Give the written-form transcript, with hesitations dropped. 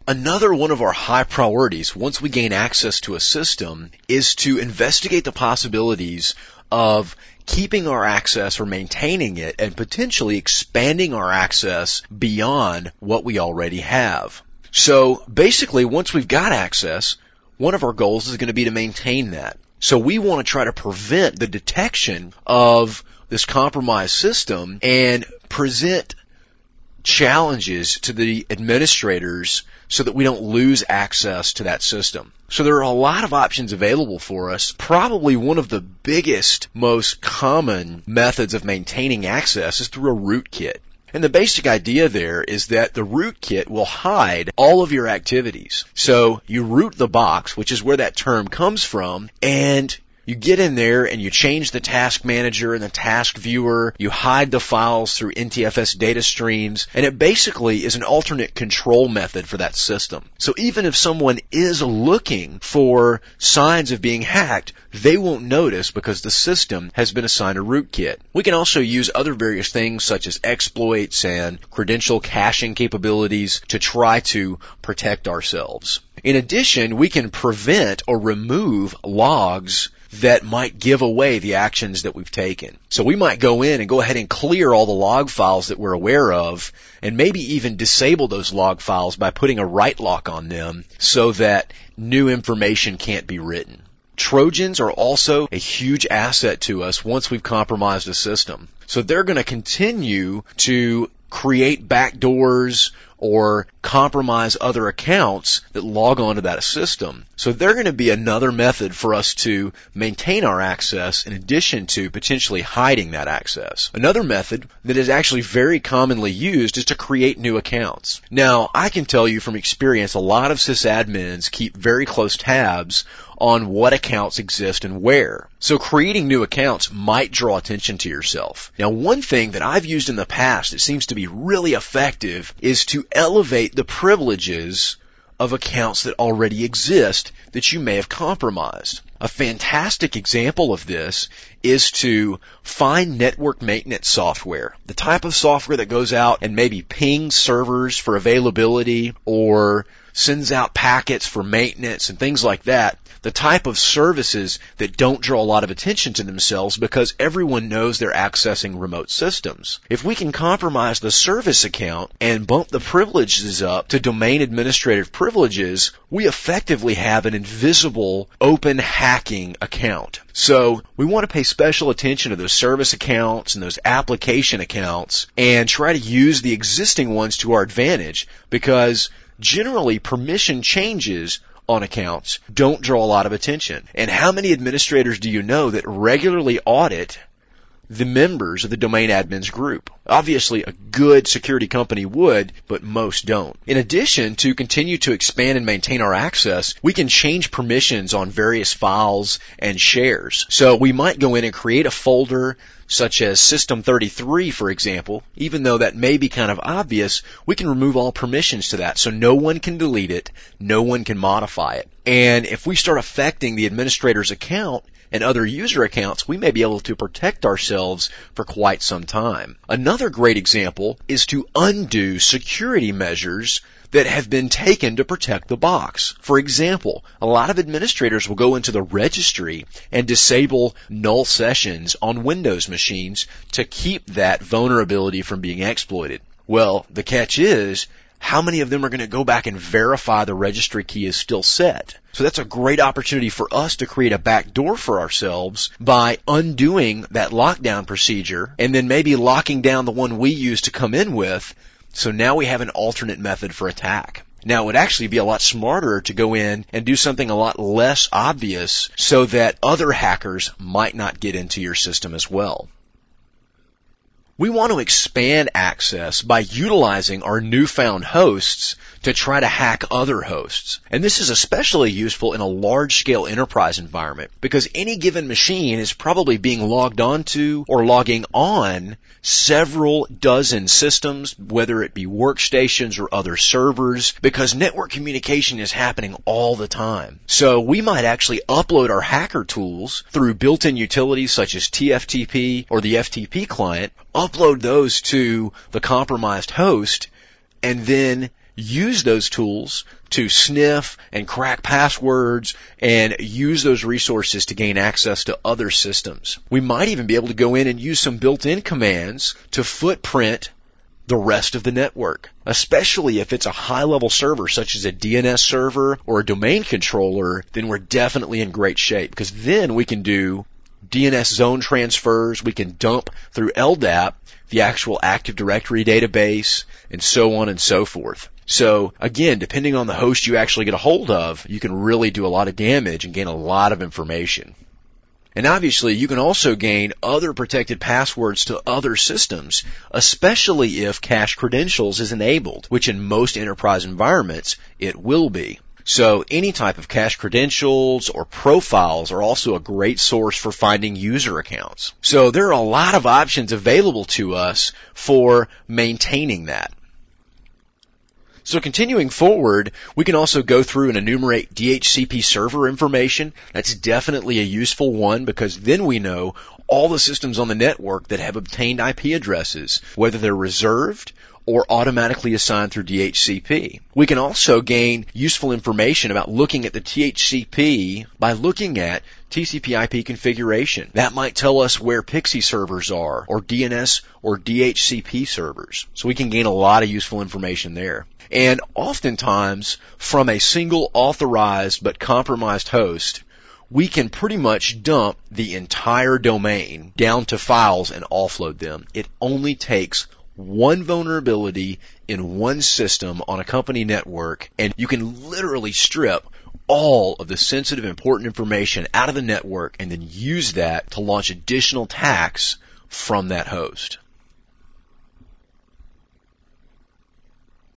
Another one of our high priorities, once we gain access to a system, is to investigate the possibilities of keeping our access or maintaining it and potentially expanding our access beyond what we already have. So basically, once we've got access, one of our goals is going to be to maintain that. So we want to try to prevent the detection of this compromised system and present challenges to the administrators so that we don't lose access to that system. So there are a lot of options available for us. Probably one of the biggest, most common methods of maintaining access is through a rootkit. And the basic idea there is that the rootkit will hide all of your activities. So you root the box, which is where that term comes from, and you get in there and you change the task manager and the task viewer. You hide the files through NTFS data streams, and it basically is an alternate control method for that system. So even if someone is looking for signs of being hacked, they won't notice because the system has been assigned a rootkit. We can also use other various things such as exploits and credential caching capabilities to try to protect ourselves. In addition, we can prevent or remove logs that might give away the actions that we've taken. So we might go in and go ahead and clear all the log files that we're aware of, and maybe even disable those log files by putting a write lock on them so that new information can't be written. Trojans are also a huge asset to us once we've compromised a system. So they're going to continue to create backdoors or compromise other accounts that log onto that system. So they're going to be another method for us to maintain our access in addition to potentially hiding that access. Another method that is actually very commonly used is to create new accounts. Now, I can tell you from experience, a lot of sysadmins keep very close tabs on what accounts exist and where. So creating new accounts might draw attention to yourself. Now, one thing that I've used in the past that seems to be really effective is to elevate the privileges of accounts that already exist that you may have compromised. A fantastic example of this is to find network maintenance software, the type of software that goes out and maybe pings servers for availability or sends out packets for maintenance and things like that. The type of services that don't draw a lot of attention to themselves because everyone knows they're accessing remote systems. If we can compromise the service account and bump the privileges up to domain administrative privileges, we effectively have an invisible open hacking account. So we want to pay special attention to those service accounts and those application accounts and try to use the existing ones to our advantage because generally permission changes on accounts don't draw a lot of attention. And how many administrators do you know that regularly audit the members of the domain admins group? Obviously, a good security company would, but most don't. In addition, to continue to expand and maintain our access, we can change permissions on various files and shares. So we might go in and create a folder such as System33, for example. Even though that may be kind of obvious, we can remove all permissions to that so no one can delete it, no one can modify it. And if we start affecting the administrator's account and other user accounts, we may be able to protect ourselves for quite some time. Another great example is to undo security measures that have been taken to protect the box. For example, a lot of administrators will go into the registry and disable null sessions on Windows machines to keep that vulnerability from being exploited. Well, the catch is, how many of them are going to go back and verify the registry key is still set? So that's a great opportunity for us to create a backdoor for ourselves by undoing that lockdown procedure and then maybe locking down the one we used to come in with. So now we have an alternate method for attack. Now, it would actually be a lot smarter to go in and do something a lot less obvious so that other hackers might not get into your system as well. We want to expand access by utilizing our newfound hosts to try to hack other hosts. And this is especially useful in a large-scale enterprise environment because any given machine is probably being logged onto or logging on several dozen systems, whether it be workstations or other servers, because network communication is happening all the time. So we might actually upload our hacker tools through built-in utilities such as TFTP or the FTP client, upload those to the compromised host, and then use those tools to sniff and crack passwords and use those resources to gain access to other systems. We might even be able to go in and use some built-in commands to footprint the rest of the network, especially if it's a high-level server such as a DNS server or a domain controller. Then we're definitely in great shape, because then we can do DNS zone transfers, we can dump through LDAP the actual Active Directory database, and so on and so forth. So again, depending on the host you actually get a hold of, you can really do a lot of damage and gain a lot of information. And obviously, you can also gain other protected passwords to other systems, especially if cache credentials is enabled, which in most enterprise environments, it will be. So any type of cache credentials or profiles are also a great source for finding user accounts. So there are a lot of options available to us for maintaining that. So continuing forward, we can also go through and enumerate DHCP server information. That's definitely a useful one, because then we know all the systems on the network that have obtained IP addresses, whether they're reserved or automatically assigned through DHCP. We can also gain useful information about looking at the DHCP by looking at TCP/IP configuration. That might tell us where PXE servers are, or DNS or DHCP servers. So we can gain a lot of useful information there. And oftentimes, from a single authorized but compromised host, we can pretty much dump the entire domain down to files and offload them. It only takes one vulnerability in one system on a company network, and you can literally strip all of the sensitive, important information out of the network and then use that to launch additional attacks from that host.